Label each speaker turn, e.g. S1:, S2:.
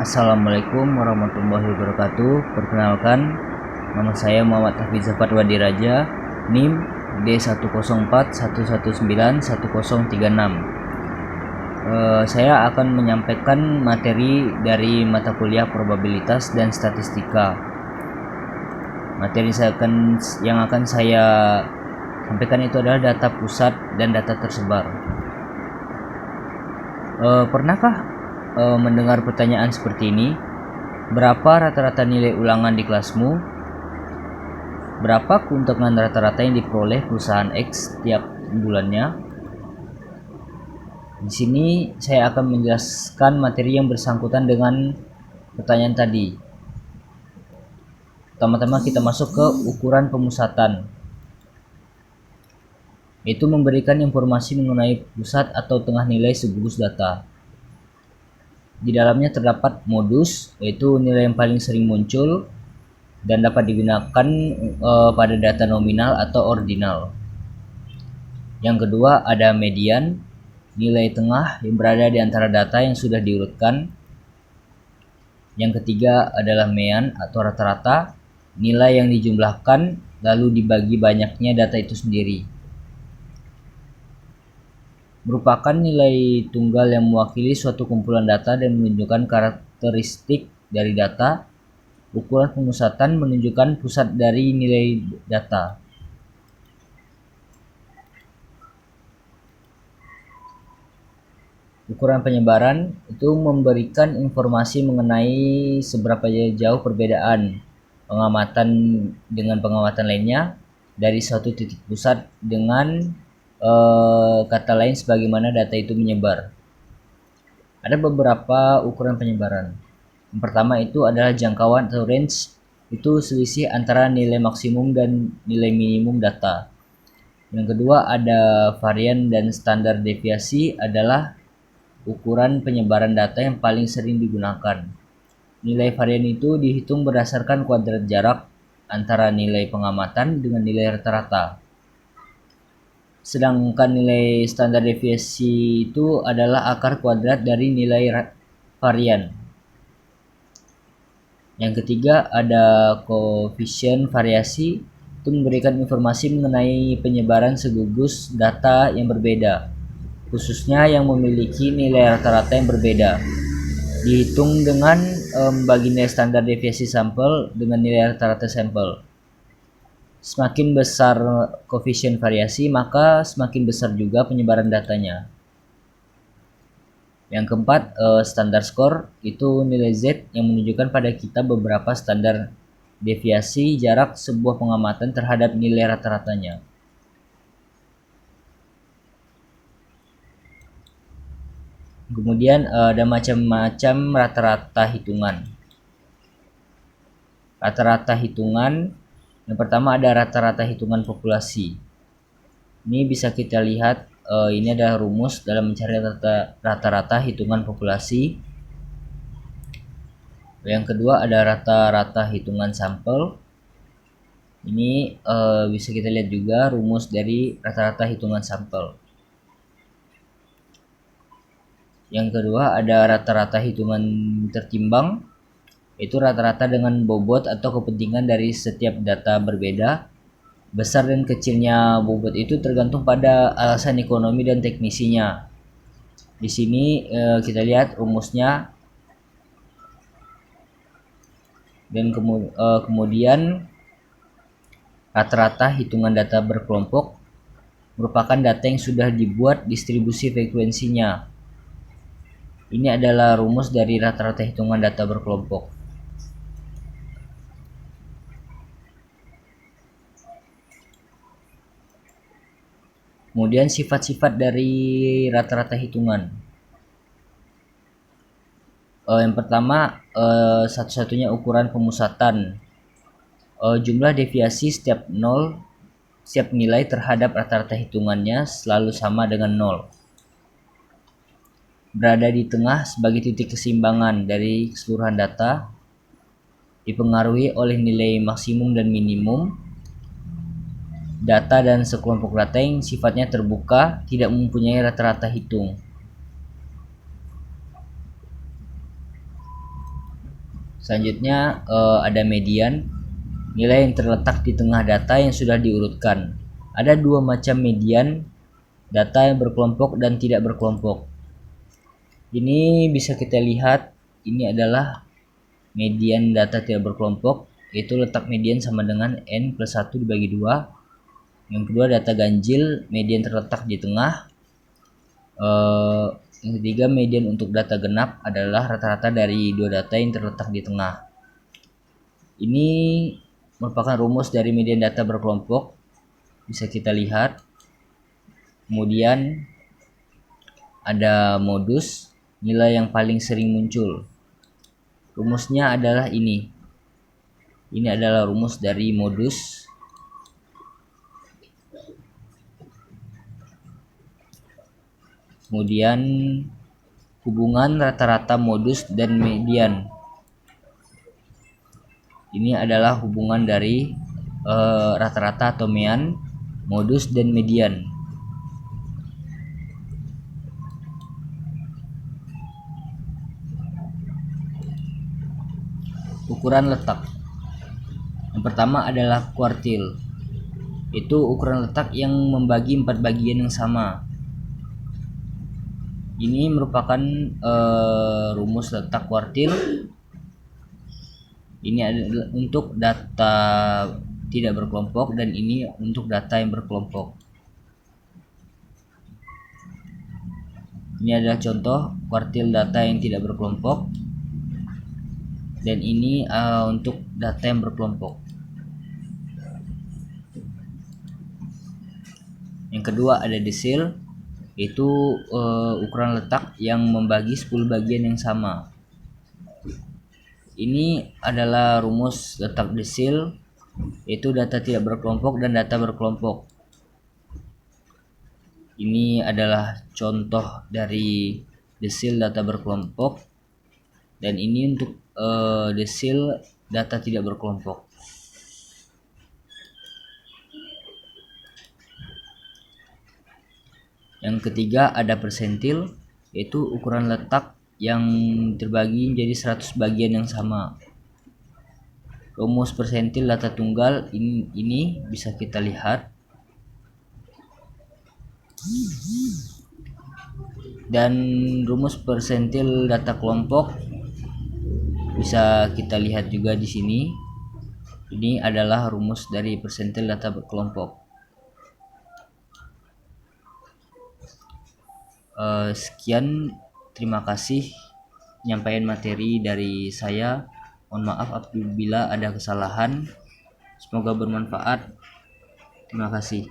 S1: Assalamualaikum warahmatullahi wabarakatuh. Perkenalkan, nama saya Muhammad Hafiz Zafar Wadi Raja, NIM D10411911036. Saya akan menyampaikan materi dari mata kuliah probabilitas dan statistika. Materi yang akan saya sampaikan itu adalah data pusat dan data tersebar. Pernahkah mendengar pertanyaan seperti ini? Berapa rata-rata nilai ulangan di kelasmu? Berapa keuntungan rata-rata yang diperoleh perusahaan X setiap bulannya? Di sini saya akan menjelaskan materi yang bersangkutan dengan pertanyaan tadi. Pertama-tama kita masuk ke ukuran pemusatan, yaitu memberikan informasi mengenai pusat atau tengah nilai segugus data. Di dalamnya terdapat modus, yaitu nilai yang paling sering muncul dan dapat digunakan pada data nominal atau ordinal. Yang kedua ada median, nilai tengah yang berada di antara data yang sudah diurutkan. Yang ketiga adalah mean atau rata-rata, nilai yang dijumlahkan lalu dibagi banyaknya data itu sendiri. Merupakan nilai tunggal yang mewakili suatu kumpulan data dan menunjukkan karakteristik dari data. Ukuran pemusatan menunjukkan pusat dari nilai data. Ukuran penyebaran itu memberikan informasi mengenai seberapa jauh perbedaan pengamatan dengan pengamatan lainnya dari suatu titik pusat dengan kata lain sebagaimana data itu menyebar. Ada beberapa ukuran penyebaran. Yang pertama itu adalah jangkauan atau range, itu selisih antara nilai maksimum dan nilai minimum data. Yang kedua ada varian dan standar deviasi, adalah ukuran penyebaran data yang paling sering digunakan. Nilai varian itu dihitung berdasarkan kuadrat jarak antara nilai pengamatan dengan nilai rata-rata. Sedangkan nilai standar deviasi itu adalah akar kuadrat dari nilai varian. Yang ketiga ada koefisien variasi, itu memberikan informasi mengenai penyebaran segugus data yang berbeda, khususnya yang memiliki nilai rata-rata yang berbeda. Dihitung dengan membagi nilai standar deviasi sampel dengan nilai rata-rata sampel. Semakin besar koefisien variasi, maka semakin besar juga penyebaran datanya. Yang keempat, standar skor, itu nilai Z yang menunjukkan pada kita beberapa standar deviasi jarak sebuah pengamatan terhadap nilai rata-ratanya. Kemudian ada macam-macam rata-rata hitungan. Rata-rata hitungan, yang pertama ada rata-rata hitungan populasi. Ini bisa kita lihat, ini adalah rumus dalam mencari rata-rata hitungan populasi. Yang kedua ada rata-rata hitungan sampel. Ini bisa kita lihat juga rumus dari rata-rata hitungan sampel. Yang kedua ada rata-rata hitungan tertimbang, itu rata-rata dengan bobot atau kepentingan dari setiap data berbeda. Besar dan kecilnya bobot itu tergantung pada alasan ekonomi dan teknisinya. Di sini kita lihat rumusnya. Dan kemudian rata-rata hitungan data berkelompok merupakan data yang sudah dibuat distribusi frekuensinya. Ini adalah rumus dari rata-rata hitungan data berkelompok. Kemudian sifat-sifat dari rata-rata hitungan. Yang pertama, satu-satunya ukuran pemusatan. Jumlah deviasi setiap nilai terhadap rata-rata hitungannya selalu sama dengan 0. Berada di tengah sebagai titik keseimbangan dari keseluruhan data. Dipengaruhi oleh nilai maksimum dan minimum. Data dan sekelompok data yang sifatnya terbuka, tidak mempunyai rata-rata hitung. Selanjutnya ada median, nilai yang terletak di tengah data yang sudah diurutkan. Ada dua macam median, data yang berkelompok dan tidak berkelompok. Ini bisa kita lihat, ini adalah median data tidak berkelompok, yaitu letak median sama dengan n plus 1 dibagi 2. Yang kedua data ganjil, median terletak di tengah. Yang ketiga median untuk data genap adalah rata-rata dari dua data yang terletak di tengah. Ini merupakan rumus dari median data berkelompok, bisa kita lihat. Kemudian ada modus, nilai yang paling sering muncul. Rumusnya adalah ini. Ini adalah rumus dari modus. Kemudian hubungan rata-rata modus dan median. Ini adalah hubungan dari rata-rata atau mean, modus dan median. Ukuran letak. Yang pertama adalah kuartil. Itu ukuran letak yang membagi 4 bagian yang sama. Ini merupakan rumus letak kuartil. Ini adalah untuk data tidak berkelompok dan ini untuk data yang berkelompok. Ini adalah contoh kuartil data yang tidak berkelompok dan ini untuk data yang berkelompok. Yang kedua ada desil, yaitu ukuran letak yang membagi 10 bagian yang sama. Ini adalah rumus letak desil, yaitu data tidak berkelompok dan data berkelompok. Ini adalah contoh dari desil data berkelompok dan ini untuk desil data tidak berkelompok. Yang ketiga ada persentil, yaitu ukuran letak yang terbagi menjadi 100 bagian yang sama. Rumus persentil data tunggal ini bisa kita lihat. Dan rumus persentil data kelompok bisa kita lihat juga di sini. Ini adalah rumus dari persentil data kelompok. Sekian, terima kasih penyampaian materi dari saya. Mohon maaf apabila ada kesalahan. Semoga bermanfaat. Terima kasih.